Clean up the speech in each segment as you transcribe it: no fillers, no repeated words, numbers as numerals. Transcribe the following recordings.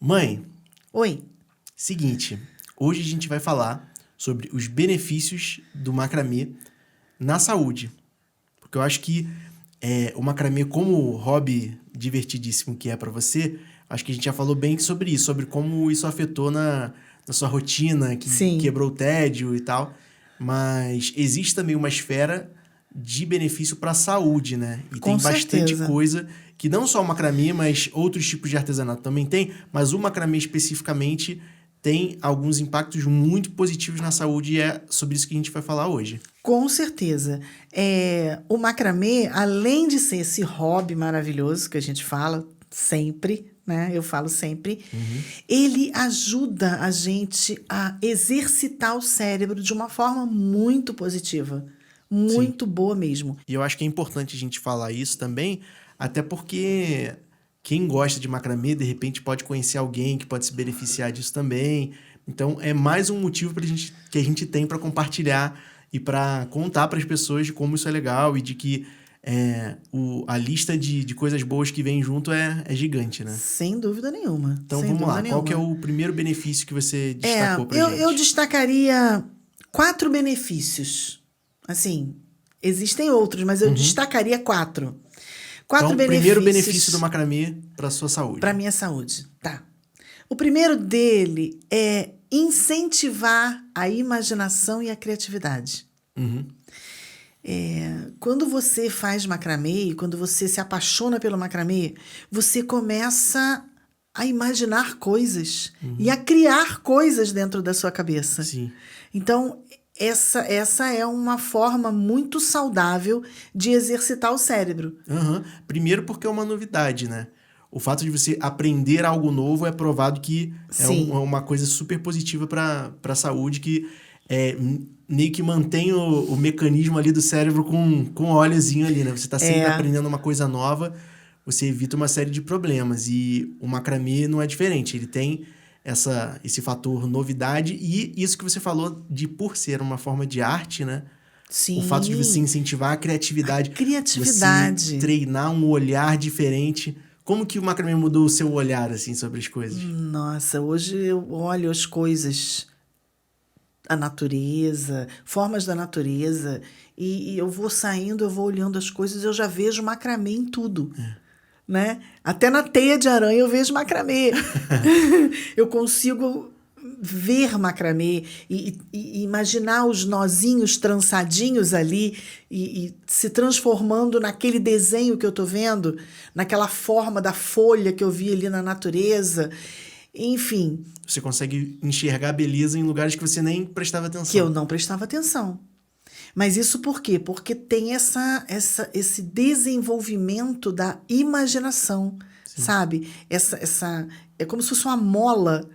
Mãe, Oi. seguinte, hoje a gente vai falar sobre os benefícios do macramê na saúde. Porque eu acho que o macramê, como hobby divertidíssimo que é pra você, acho que a gente já falou bem sobre isso, sobre como isso afetou na sua rotina, que Sim, quebrou o tédio e tal. Mas existe também uma esfera de benefício para a saúde, né? E com tem bastante certeza. coisa que não só o macramê, mas outros tipos de artesanato também tem, mas o macramê especificamente tem alguns impactos muito positivos na saúde e é sobre isso que a gente vai falar hoje. Com certeza. O macramê, além de ser esse hobby maravilhoso que a gente fala sempre, né? Eu falo sempre, ele ajuda a gente a exercitar o cérebro de uma forma muito positiva. Sim. Muito boa mesmo. E eu acho que é importante a gente falar isso também, até porque quem gosta de macramê, de repente, pode conhecer alguém que pode se beneficiar disso também. Então, é mais um motivo que a gente tem para compartilhar e para contar para as pessoas de como isso é legal e de que a lista de coisas boas que vem junto é gigante, né? Sem dúvida nenhuma. Então, Sem vamos dúvida lá. Qual que é nenhuma. o primeiro benefício que você É, destacou pra eu gente? destacaria 4 benefícios. Assim, existem outros, mas eu destacaria 4. 4 Então, primeiro benefício do benefícios macramê para sua para saúde. minha saúde. Tá. O primeiro dele é incentivar a imaginação e a criatividade. Uhum. Quando você faz macramê, quando você se apaixona pelo macramê, você começa a imaginar coisas e a criar coisas dentro da sua cabeça. Sim. Então, essa é uma forma muito saudável de exercitar o cérebro. Aham. Primeiro porque é uma novidade, né? O fato de você aprender algo novo é provado que é Sim, uma coisa super positiva para a saúde, que meio que mantém o mecanismo ali do cérebro com óleozinho ali, né? Você está sempre é. aprendendo uma coisa nova, você evita uma série de problemas. E o macramê não é diferente, ele tem esse fator novidade e isso que você falou de por ser uma forma de arte, né? O fato de você Sim, incentivar a a criatividade, você criatividade. treinar um olhar diferente. Como que o macramê mudou o seu olhar, assim, sobre as coisas? Nossa, hoje eu olho as coisas, a natureza, formas da natureza, e eu vou saindo, eu vou olhando as coisas, eu já vejo macramê em tudo, né? Até na teia de aranha eu vejo macramê. Eu consigo ver macramê e imaginar os nozinhos trançadinhos ali e se transformando naquele desenho que eu tô vendo, naquela forma da folha que eu vi ali na natureza. Enfim, Você consegue enxergar a beleza em lugares que você nem prestava que eu atenção. não prestava atenção. Mas isso por quê? Porque tem esse desenvolvimento da imaginação, Sim. sabe? É como se fosse uma mola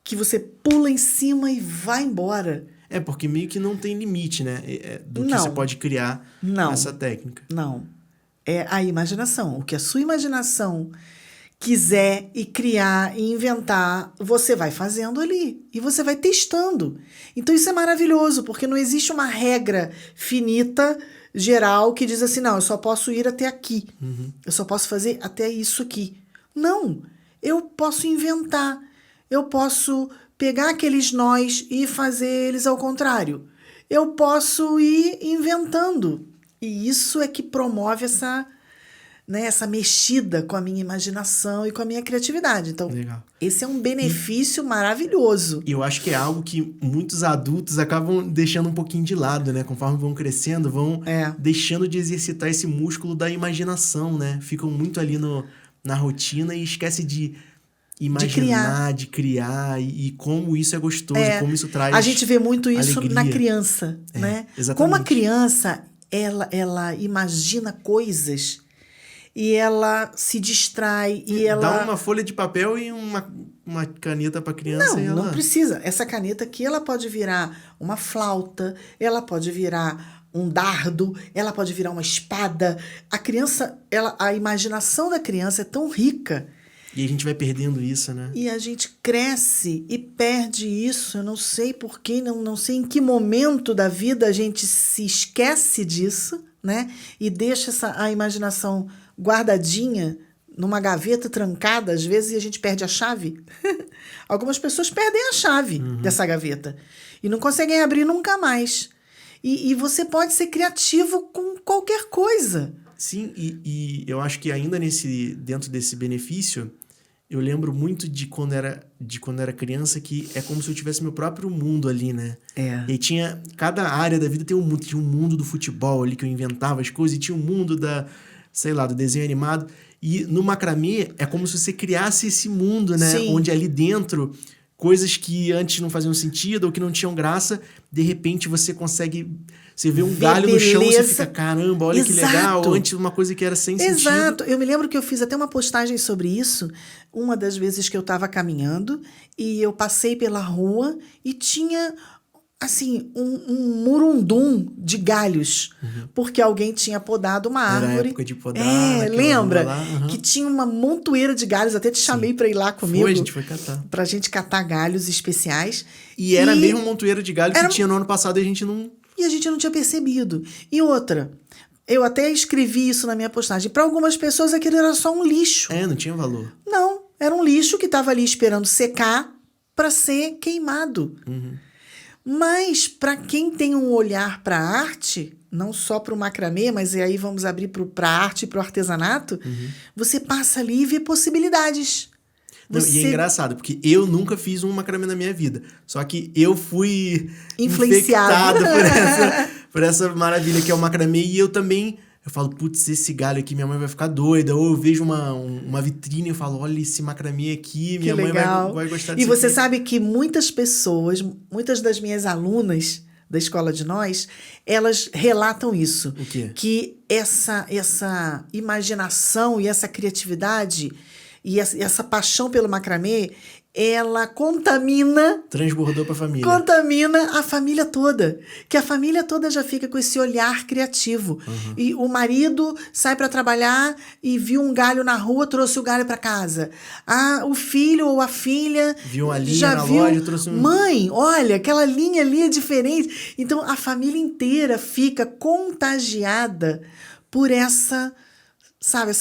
que você pula em cima e vai embora. É, porque meio que não tem limite, né? Do que você Não, pode criar com não, essa técnica. não. É a imaginação. O que a sua imaginação quiser e criar e inventar, você vai fazendo ali e você vai testando. Então isso é maravilhoso, porque não existe uma regra finita, geral, que diz assim, não, eu só posso ir até aqui. Eu só posso fazer até isso aqui. Não, eu posso inventar. Eu posso pegar aqueles nós e fazer eles ao contrário. Eu posso ir inventando. E isso é que promove essa mexida com a minha imaginação e com a minha criatividade. Então, Legal. esse é um E benefício maravilhoso. eu acho que é algo que muitos adultos acabam deixando um pouquinho de lado, né? Conforme vão crescendo, vão É, deixando de exercitar esse músculo da imaginação, né? Ficam muito ali na rotina e esquece de de criar. imaginar, de criar e como isso é gostoso, como isso A gente traz vê muito isso na alegria. criança, né? Como a Exatamente. criança, ela imagina coisas e ela se distrai e Dá ela... uma folha de papel e uma caneta para criança Não, e não ela. precisa. Essa caneta aqui, ela pode virar uma flauta, ela pode virar um dardo, ela pode virar uma espada. A criança, a imaginação da criança é tão rica E a gente vai perdendo isso, né? e a gente cresce e perde isso. Eu não sei por quê, não sei em que momento da vida a gente se esquece disso, né? E deixa a imaginação guardadinha numa gaveta trancada, às vezes, e a gente perde a chave. Algumas pessoas perdem a chave dessa gaveta e não conseguem abrir nunca mais. E você pode ser criativo com qualquer coisa. Sim, e eu acho que ainda dentro desse benefício, eu lembro muito de quando era criança, que é como se eu tivesse meu próprio mundo ali, né? É. E tinha, cada área da vida tem um mundo. Tinha um mundo do futebol ali, que eu inventava as coisas, e tinha um mundo do desenho animado. E no macramê é como se você criasse esse mundo, né? Sim. Onde ali dentro, coisas que antes não faziam sentido ou que não tinham graça, de repente você consegue... Você vê um galho no chão e você fica, caramba, olha que legal. Ou antes uma coisa que era sem sentido. Exato. Eu me lembro que eu fiz até uma postagem sobre isso, uma das vezes que eu estava caminhando e eu passei pela rua e tinha, assim, um murundum de galhos, porque alguém tinha podado uma árvore. Era a época de podar. Lembra? Que tinha uma montoeira de galhos. Até te chamei para ir lá comigo. A gente foi catar. Pra gente catar galhos especiais. E era a mesma montoeira de galho que tinha no ano passado e a gente não... E a gente não tinha percebido. E outra, eu até escrevi isso na minha postagem. Para algumas pessoas aquilo era só um lixo. Não tinha valor. Não, era um lixo que estava ali esperando secar para ser queimado. Mas para quem tem um olhar para a arte, não só para o macramê, mas aí vamos abrir para a arte e para o artesanato, você passa ali e vê possibilidades. E é engraçado, porque eu nunca fiz um macramê na minha vida. Só que eu fui influenciado por essa maravilha que é o macramê. E eu também, eu falo, putz, esse galho aqui, minha mãe vai ficar doida. Ou eu vejo uma vitrine e eu falo, olha esse macramê aqui, minha mãe vai gostar disso. E você aqui. sabe que muitas pessoas, muitas das minhas alunas da Escola de Nós, elas relatam isso. O quê? Que essa imaginação e essa criatividade... E essa paixão pelo macramê, ela transbordou para a família. Contamina a família toda. Que a família toda já fica com esse olhar criativo. E o marido sai para trabalhar e viu um galho na rua, trouxe o galho para casa. O filho ou a filha viu uma linha na loja, trouxe um... Mãe, olha, aquela linha ali é diferente. Então, a família inteira fica contagiada por essa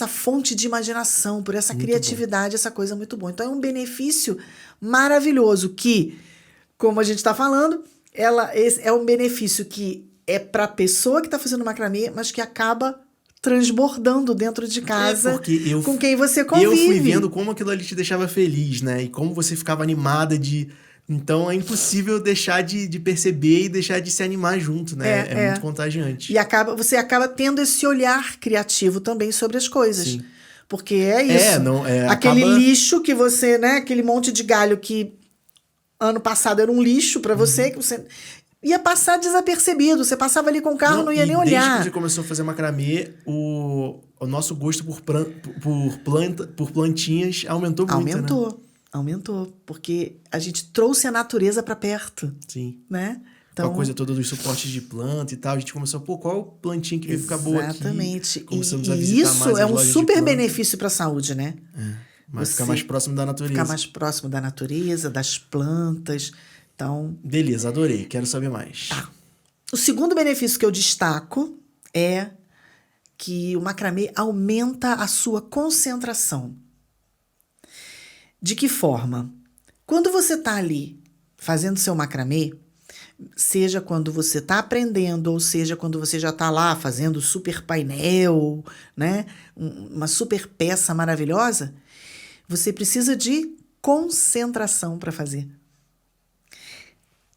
fonte de imaginação, por essa muito criatividade, bom. Essa coisa muito boa. Então, é um benefício maravilhoso que, como a gente está falando, é um benefício que é para a pessoa que está fazendo macramê, mas que acaba transbordando dentro de casa com quem você convive. Eu fui vendo como aquilo ali te deixava feliz, né? E como você ficava animada de... Então, é impossível deixar de perceber e deixar de se animar junto, né? É muito contagiante. E você acaba tendo esse olhar criativo também sobre as coisas. Sim. Porque é isso. Aquele lixo que você, né? Aquele monte de galho que ano passado era um lixo para você, que você ia passar desapercebido. Você passava ali com o carro, não ia nem olhar. Desde que você começou a fazer macramê, o nosso gosto por plantinhas aumentou muito, né? Aumentou, porque a gente trouxe a natureza para perto. Sim. Né? Então, com a coisa toda dos suportes de planta e tal, a gente começou, qual plantinha que vai ficar boa aqui? Exatamente. Começamos a visitar isso mais é um super benefício para a saúde, né? Mas ficar mais próximo da natureza. Ficar mais próximo da natureza, das plantas. Então... Beleza, adorei. Quero saber mais. O segundo benefício que eu destaco é que o macramê aumenta a sua concentração. De que forma? Quando você está ali fazendo seu macramê, seja quando você está aprendendo, ou seja quando você já está lá fazendo super painel, né? Uma super peça maravilhosa, você precisa de concentração para fazer.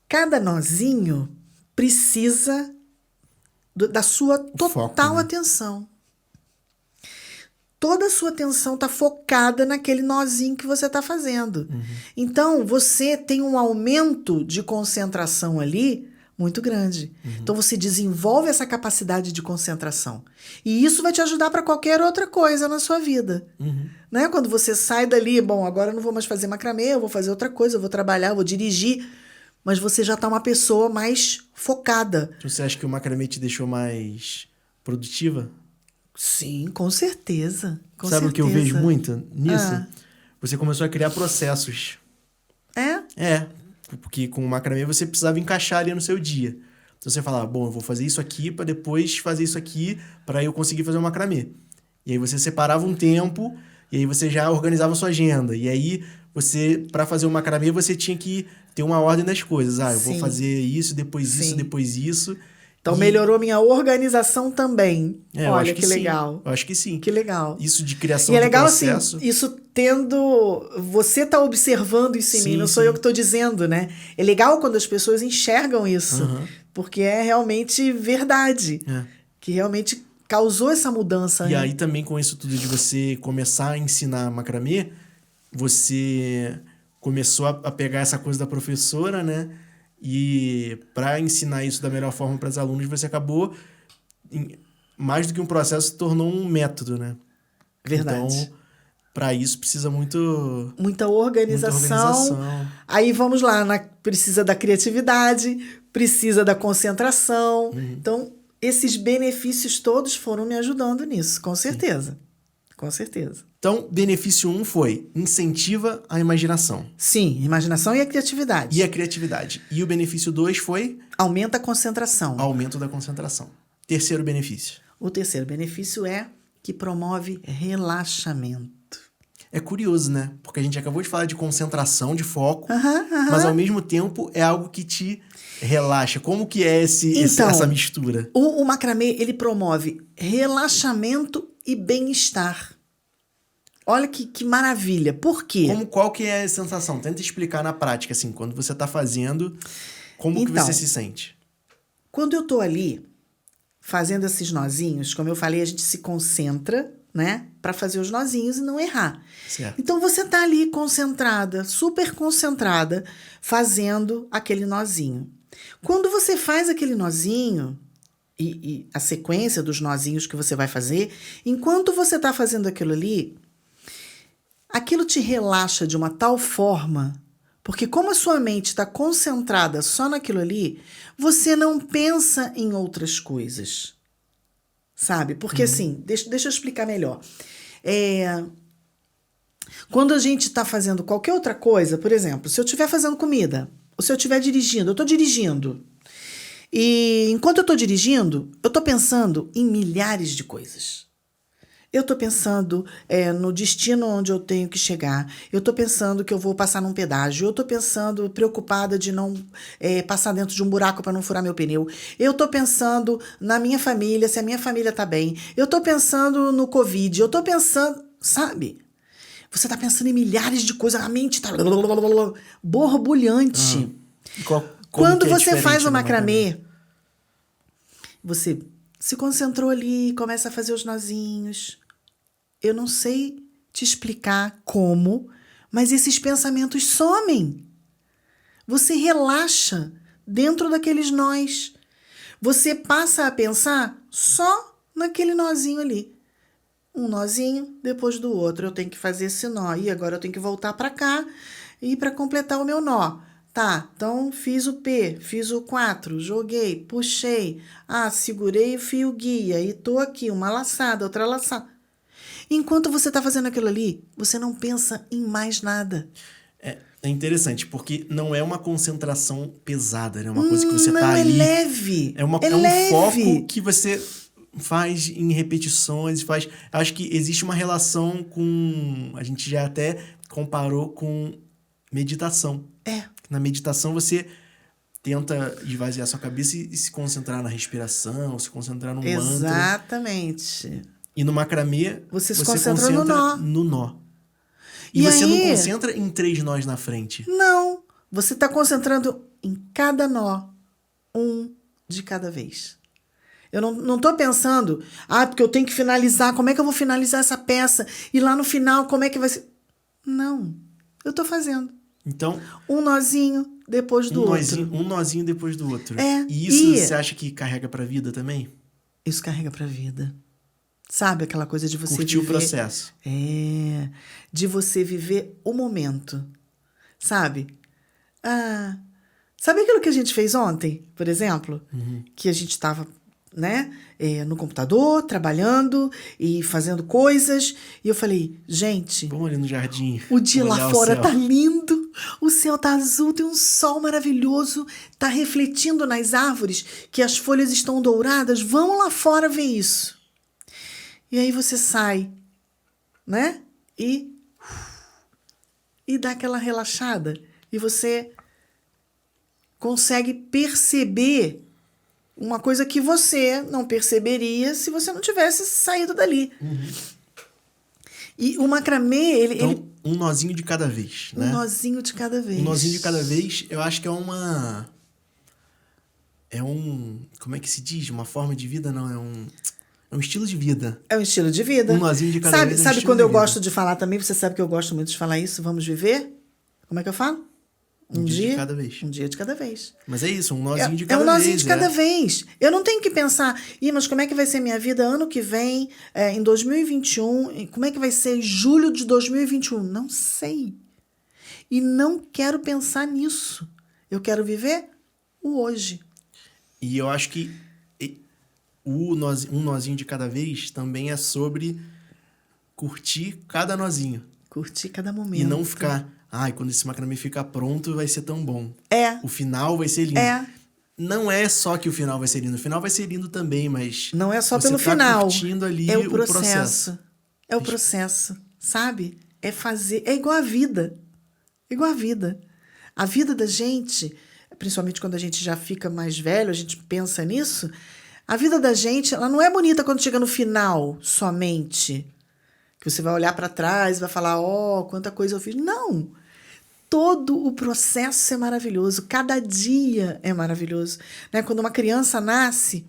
Cada nozinho precisa da sua total foco, né? Atenção. Toda a sua atenção está focada naquele nozinho que você está fazendo. Então, você tem um aumento de concentração ali muito grande. Então, você desenvolve essa capacidade de concentração. E isso vai te ajudar para qualquer outra coisa na sua vida. Né? Quando você sai dali, bom, agora eu não vou mais fazer macramê, eu vou fazer outra coisa, eu vou trabalhar, eu vou dirigir. Mas você já está uma pessoa mais focada. Você acha que o macramê te deixou mais produtiva? Sim, com certeza. Sabe o que eu vejo muito nisso? Você começou a criar processos. Porque com o macramê você precisava encaixar ali no seu dia. Então você falava, bom, eu vou fazer isso aqui para depois fazer isso aqui para eu conseguir fazer o macramê. E aí você separava um tempo E aí você já organizava a sua agenda. E aí você, para fazer o macramê, você tinha que ter uma ordem das coisas. Ah, eu vou Sim. fazer isso, depois isso, Sim. depois isso. Então E- melhorou minha organização também. eu Olha acho que sim. legal. Eu acho que sim. Que legal. Isso de criação E é de legal processo. assim, isso tendo. Você tá observando isso em mim, Sim, não sou sim. eu que tô dizendo, né? É legal quando as pessoas enxergam isso, Aham. porque é realmente verdade. É. Que realmente causou essa mudança. E né? aí também com isso tudo de você começar a ensinar macramê, você começou a pegar essa coisa da professora, né? E para ensinar isso da melhor forma para os alunos, você acabou mais do que um processo, se tornou um método, né? Verdade. Então, para isso precisa muita Muita organização. organização. Aí vamos lá, precisa da criatividade, precisa da concentração. Então, esses benefícios todos foram me ajudando nisso, com certeza. Com certeza. Então, benefício 1 foi incentiva a imaginação Sim, imaginação e a criatividade. e a criatividade. E o benefício 2 foi Aumenta a concentração. aumento da concentração. Terceiro benefício. O terceiro benefício é que promove relaxamento. É curioso, né? Porque a gente acabou de falar de concentração, de foco, Aham. mas ao mesmo tempo é algo que te relaxa. Como que é Então, essa mistura? O macramê, ele promove relaxamento e bem-estar. Olha que maravilha. Por quê? Qual que é a sensação? Tenta explicar na prática, assim, quando você tá fazendo, como que Então, você se sente? Quando eu tô ali fazendo esses nozinhos, como eu falei, a gente se concentra, né, para fazer os nozinhos e não errar. Certo. Então você tá ali concentrada, super concentrada, fazendo aquele nozinho. Quando você faz aquele nozinho e a sequência dos nozinhos que você vai fazer, enquanto você tá fazendo aquilo ali, aquilo te relaxa de uma tal forma, porque como a sua mente está concentrada só naquilo ali, você não pensa em outras coisas. Sabe? Porque assim, deixa eu explicar melhor. Quando a gente está fazendo qualquer outra coisa, por exemplo, se eu estiver fazendo comida, ou se eu estiver dirigindo, eu estou dirigindo. E enquanto eu estou dirigindo, eu estou pensando em milhares de coisas. Eu estou pensando no destino onde eu tenho que chegar. Eu estou pensando que eu vou passar num pedágio. Eu estou pensando, preocupada de não passar dentro de um buraco para não furar meu pneu. Eu estou pensando na minha família, se a minha família está bem. Eu estou pensando no Covid. Eu estou pensando, sabe? Você está pensando em milhares de coisas. A mente está borbulhante. Quando você faz o macramê, você se concentrou ali, começa a fazer os nozinhos. Eu não sei te explicar como, mas esses pensamentos somem. Você relaxa dentro daqueles nós. Você passa a pensar só naquele nozinho ali. Um nozinho depois do outro. Eu tenho que fazer esse nó. E agora eu tenho que voltar para cá e para completar o meu nó. Tá, então fiz o P, fiz o 4, joguei, puxei. Segurei o fio guia e tô aqui, uma laçada, outra laçada. Enquanto você tá fazendo aquilo ali, você não pensa em mais nada. É interessante, porque não é uma concentração pesada, né? Uma coisa que você tá é ali... leve. É um leve. foco que você faz em repetições, faz... Acho que existe uma relação com... A gente já até comparou com meditação. Na meditação você tenta esvaziar sua cabeça e se concentrar na respiração, se concentrar no mantra. Exatamente. E no macramê, você se concentra no nó. E você não concentra em 3 nós na frente. Não. Você está concentrando em cada nó. Um de cada vez. Eu não estou pensando, porque eu tenho que finalizar. Como é que eu vou finalizar essa peça? E lá no final, como é que vai ser? Não. Eu estou fazendo. Então, um nozinho depois do outro. Um nozinho depois do outro. E você acha que carrega pra vida também? Isso carrega pra vida. Sabe aquela coisa de você curtir viver... o processo. De você viver o momento. Sabe? Sabe aquilo que a gente fez ontem, por exemplo? Que a gente estava... né? No computador, trabalhando e fazendo coisas. E eu falei, gente... Vamos ali no jardim. O dia lá fora tá lindo. O céu tá azul, tem um sol maravilhoso. Tá refletindo nas árvores, que as folhas estão douradas. Vamos lá fora ver isso. E aí você sai, né? e dá aquela relaxada. E você consegue perceber uma coisa que você não perceberia se você não tivesse saído dali. E o macramê, Então, um nozinho de cada vez, né? Um nozinho de cada vez. Um nozinho de cada vez, eu acho que é uma... Como é que se diz? Uma forma de vida, não. É um estilo de vida. É um estilo de vida. Um nozinho de cada vez é um Sabe estilo quando de eu vida. gosto de falar também? Você sabe que eu gosto muito de falar isso. Vamos viver? Como é que eu falo? Um dia de cada vez. Um dia de cada vez. Mas é isso, um nozinho de cada É um vez. nozinho de cada vez. Eu não tenho que pensar, mas como é que vai ser minha vida ano que vem, em 2021? Como é que vai ser em julho de 2021? Não sei. E não quero pensar nisso. Eu quero viver o hoje. E eu acho que um nozinho de cada vez também é sobre curtir cada nozinho. Curtir cada momento. E não ficar, quando esse macramê ficar pronto vai ser tão bom. O final vai ser lindo. Não é só que o final vai ser lindo. O final vai ser lindo também, mas... Não é só você pelo tá final. curtindo ali o processo. É o processo, sabe? É fazer... É igual a vida. Igual a vida. A vida da gente, principalmente quando a gente já fica mais velho, a gente pensa nisso. A vida da gente, ela não é bonita quando chega no final, somente. Que você vai olhar para trás e vai falar, quanta coisa eu fiz. Não! Todo o processo é maravilhoso. Cada dia é maravilhoso. Né? Quando uma criança nasce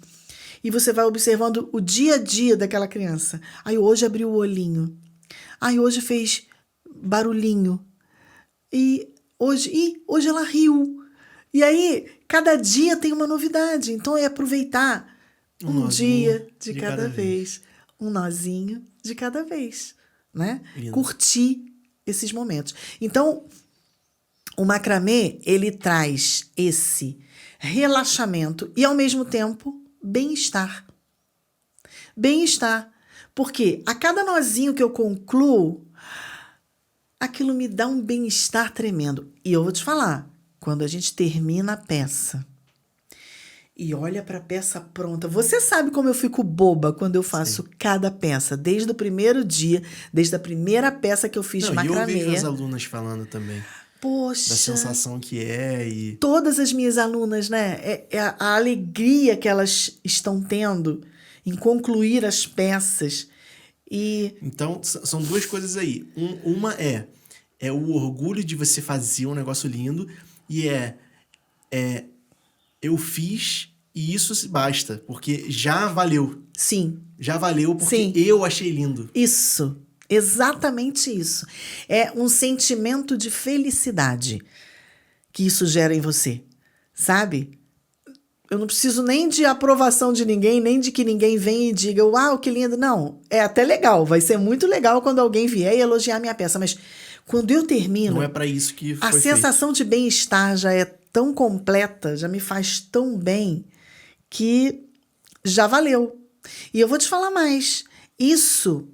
e você vai observando o dia a dia daquela criança. Hoje abriu o olhinho. Hoje fez barulhinho. E hoje ela riu. E aí, cada dia tem uma novidade. Então, é aproveitar um dia de cada vez. Um nozinho de cada vez. Né? Curtir esses momentos. Então, o macramê, ele traz esse relaxamento e, ao mesmo tempo, bem-estar. Bem-estar. Porque a cada nozinho que eu concluo, aquilo me dá um bem-estar tremendo. E eu vou te falar, quando a gente termina a peça e olha para a peça pronta, você sabe como eu fico boba quando eu faço cada peça, desde o primeiro dia, desde a primeira peça que eu fiz de macramê. E eu vejo as alunas falando também. Poxa, da sensação que é. Todas as minhas alunas, né? É a alegria que elas estão tendo em concluir as peças. Então, são duas coisas aí. Uma é o orgulho de você fazer um negócio lindo e eu fiz e isso se basta, porque já valeu. Sim. Já valeu porque eu achei lindo. Isso. Exatamente isso. É um sentimento de felicidade que isso gera em você, sabe? Eu não preciso nem de aprovação de ninguém, nem de que ninguém venha e diga, uau, que lindo. Não, é até legal, vai ser muito legal quando alguém vier e elogiar minha peça, mas quando eu termino... Não é para isso que foi A sensação de bem-estar já é tão completa, já me faz tão bem, que já valeu. E eu vou te falar mais, isso...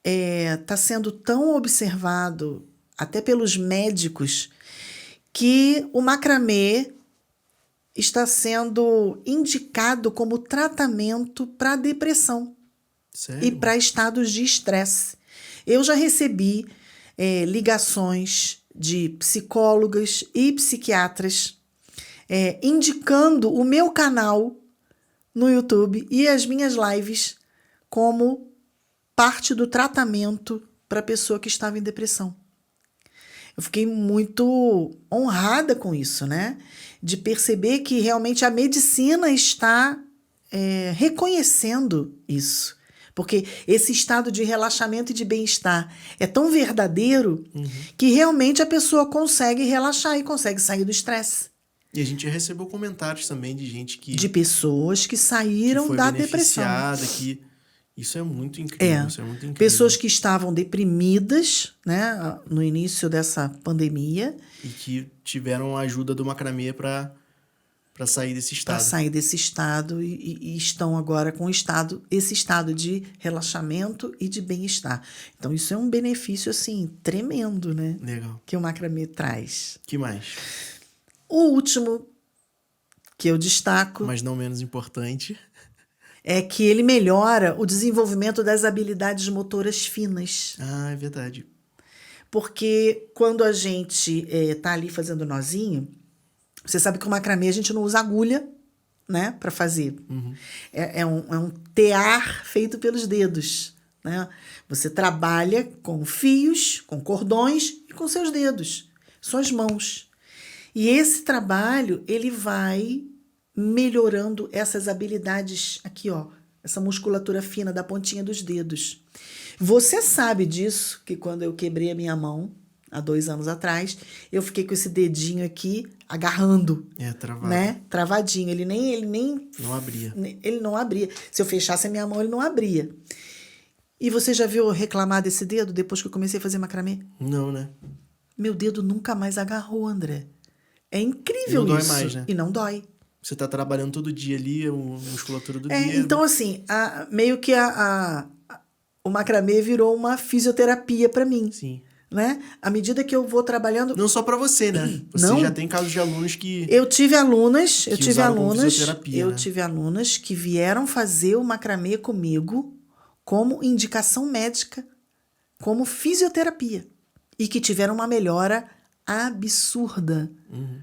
está sendo tão observado, até pelos médicos, que o macramê está sendo indicado como tratamento para depressão. Sério? E para estados de estresse. Eu já recebi ligações de psicólogas e psiquiatras indicando o meu canal no YouTube e as minhas lives como parte do tratamento para a pessoa que estava em depressão. Eu fiquei muito honrada com isso, né? De perceber que realmente a medicina está reconhecendo isso. Porque esse estado de relaxamento e de bem-estar é tão verdadeiro que realmente a pessoa consegue relaxar e consegue sair do estresse. E a gente recebeu comentários também de gente que... De pessoas que saíram da depressão. Que isso é muito incrível, isso é muito incrível. Pessoas que estavam deprimidas, né, no início dessa pandemia. E que tiveram a ajuda do macramê para sair desse estado. Para sair desse estado e estão agora com esse estado de relaxamento e de bem-estar. Então, isso é um benefício, assim, tremendo, né? Legal. Que o macramê traz. Que mais? O último que eu destaco... Mas não menos importante... é que ele melhora o desenvolvimento das habilidades motoras finas. Ah, é verdade. porque quando a gente tá ali fazendo nozinho, você sabe que o macramê a gente não usa agulha, né, para fazer. É um tear feito pelos dedos, né? Você trabalha com fios, com cordões e com seus dedos, suas mãos. E esse trabalho, ele vai melhorando essas habilidades aqui, ó, essa musculatura fina da pontinha dos dedos. Você sabe disso, que quando eu quebrei a minha mão, há 2 anos atrás, eu fiquei com esse dedinho aqui agarrando. Travado. Né? Travadinho. Ele nem... Não abria. Ele não abria. Se eu fechasse a minha mão, ele não abria. E você já viu eu reclamar desse dedo depois que eu comecei a fazer macramê? Não, né? Meu dedo nunca mais agarrou, André. É incrível E não dói isso. mais, né? E não dói. Você tá trabalhando todo dia ali, a musculatura do É, dedo. então, assim, meio que o macramê virou uma fisioterapia para mim. Sim. Né? À medida que eu vou trabalhando... Não só para você, né? Você Não. já tem casos de alunos que... Eu tive alunas fisioterapia, né? tive alunas que vieram fazer o macramê comigo como indicação médica, como fisioterapia. E que tiveram uma melhora absurda,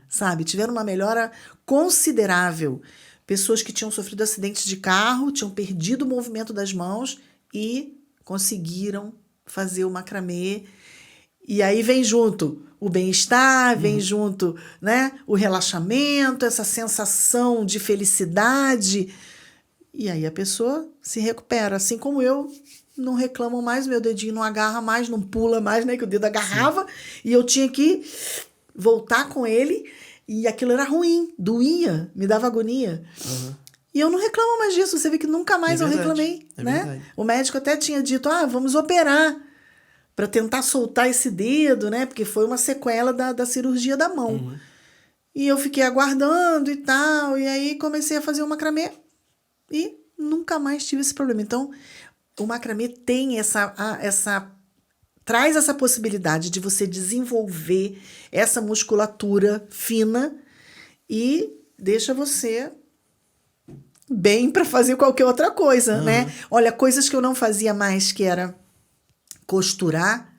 sabe? Tiveram uma melhora considerável. Pessoas que tinham sofrido acidentes de carro, tinham perdido o movimento das mãos e conseguiram fazer o macramê. E aí vem junto o bem-estar, vem junto, né, o relaxamento, essa sensação de felicidade. E aí a pessoa se recupera. Assim como eu não reclamo mais, meu dedinho não agarra mais, não pula mais, né? Que o dedo agarrava. E eu tinha que voltar com ele. E aquilo era ruim, doía, me dava agonia. E eu não reclamo mais disso. Você vê que nunca mais eu reclamei, né? Verdade. O médico até tinha dito, vamos operar para tentar soltar esse dedo, né? Porque foi uma sequela da cirurgia da mão. E eu fiquei aguardando e tal. E aí comecei a fazer o macramê. E nunca mais tive esse problema. Então, o macramê tem traz essa possibilidade de você desenvolver essa musculatura fina e deixa você bem para fazer qualquer outra coisa, né? Olha, coisas que eu não fazia mais, que era costurar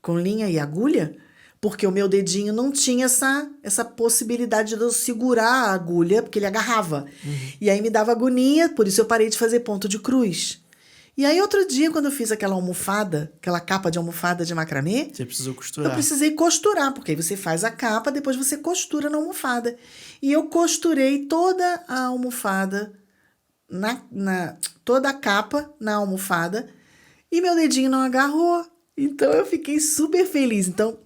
com linha e agulha, porque o meu dedinho não tinha essa possibilidade de eu segurar a agulha, porque ele agarrava. E aí me dava agonia, por isso eu parei de fazer ponto de cruz. E aí outro dia, quando eu fiz aquela almofada, aquela capa de almofada de macramê, Você precisou costurar. eu precisei costurar, porque aí você faz a capa, depois você costura na almofada. E eu costurei toda a almofada, toda a capa na almofada, e meu dedinho não agarrou. Então, eu fiquei super feliz. Então,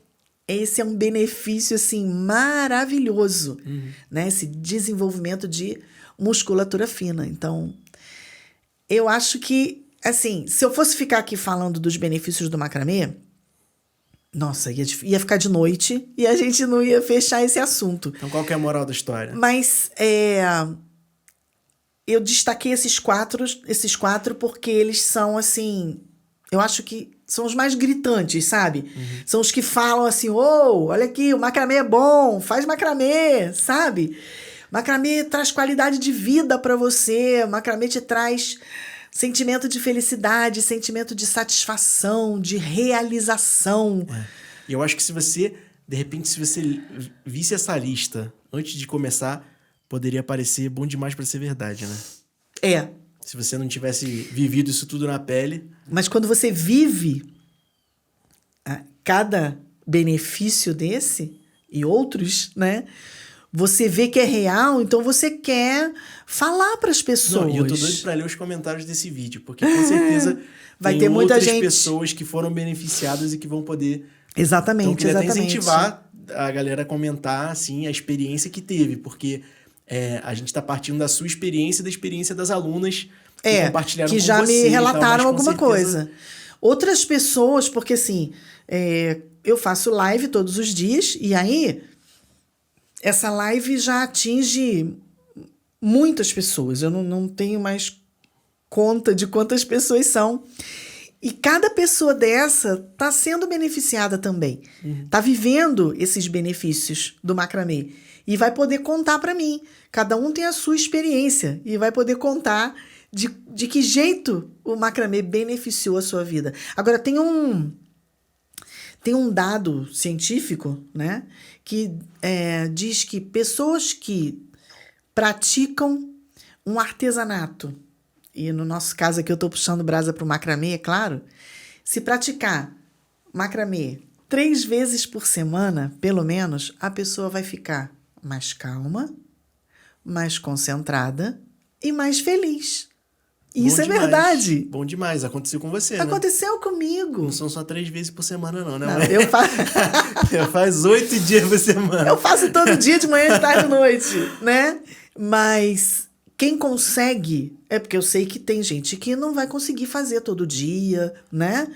esse é um benefício, assim, maravilhoso, né? Esse desenvolvimento de musculatura fina. Então, eu acho que, assim, se eu fosse ficar aqui falando dos benefícios do macramê, nossa, ia ficar de noite e a gente não ia fechar esse assunto. Então, qual que é a moral da história? Mas, eu destaquei esses quatro porque eles são, assim... Eu acho que são os mais gritantes, sabe? São os que falam assim, olha aqui, o macramê é bom, faz macramê, sabe? Macramê traz qualidade de vida para você, macramê te traz sentimento de felicidade, sentimento de satisfação, de realização. E eu acho que se você visse essa lista antes de começar, poderia parecer bom demais para ser verdade, né? Se você não tivesse vivido isso tudo na pele... Mas quando você vive cada benefício desse e outros, né? Você vê que é real, então você quer falar para as pessoas. E eu tô doido para ler os comentários desse vídeo, porque com certeza vai ter muita gente, pessoas que foram beneficiadas e que vão poder... Exatamente, então, eu queria até incentivar a galera a comentar, assim, a experiência que teve, porque a gente tá partindo da sua experiência e da experiência das alunas que compartilharam que com já você, me relataram tal, alguma coisa. Outras pessoas, porque assim, eu faço live todos os dias, e aí essa live já atinge muitas pessoas. Eu não tenho mais conta de quantas pessoas são. E cada pessoa dessa tá sendo beneficiada também. Tá vivendo esses benefícios do macramê. E vai poder contar para mim. Cada um tem a sua experiência e vai poder contar de que jeito o macramê beneficiou a sua vida. Agora, tem Tem um dado científico, né, que diz que pessoas que praticam um artesanato, e no nosso caso aqui eu estou puxando brasa para o macramê, é claro, se praticar macramê 3 vezes por semana, pelo menos, a pessoa vai ficar mais calma, mais concentrada e mais feliz. Isso é verdade. Bom demais. Aconteceu com você, né? Aconteceu comigo. Não são só 3 vezes por semana, não, né? Não, eu faço... Faz 8 dias por semana. Eu faço todo dia, de manhã, de tarde, de noite, né? Mas quem consegue... É porque eu sei que tem gente que não vai conseguir fazer todo dia, né?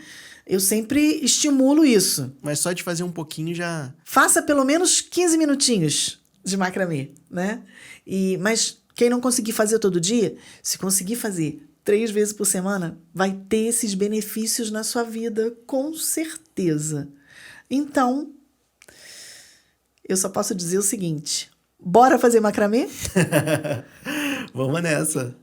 Eu sempre estimulo isso. Mas só de fazer um pouquinho já... Faça pelo menos 15 minutinhos de macramê, né? Mas quem não conseguir fazer todo dia, se conseguir fazer 3 vezes por semana, vai ter esses benefícios na sua vida, com certeza. Então, eu só posso dizer o seguinte: bora fazer macramê? Vamos nessa.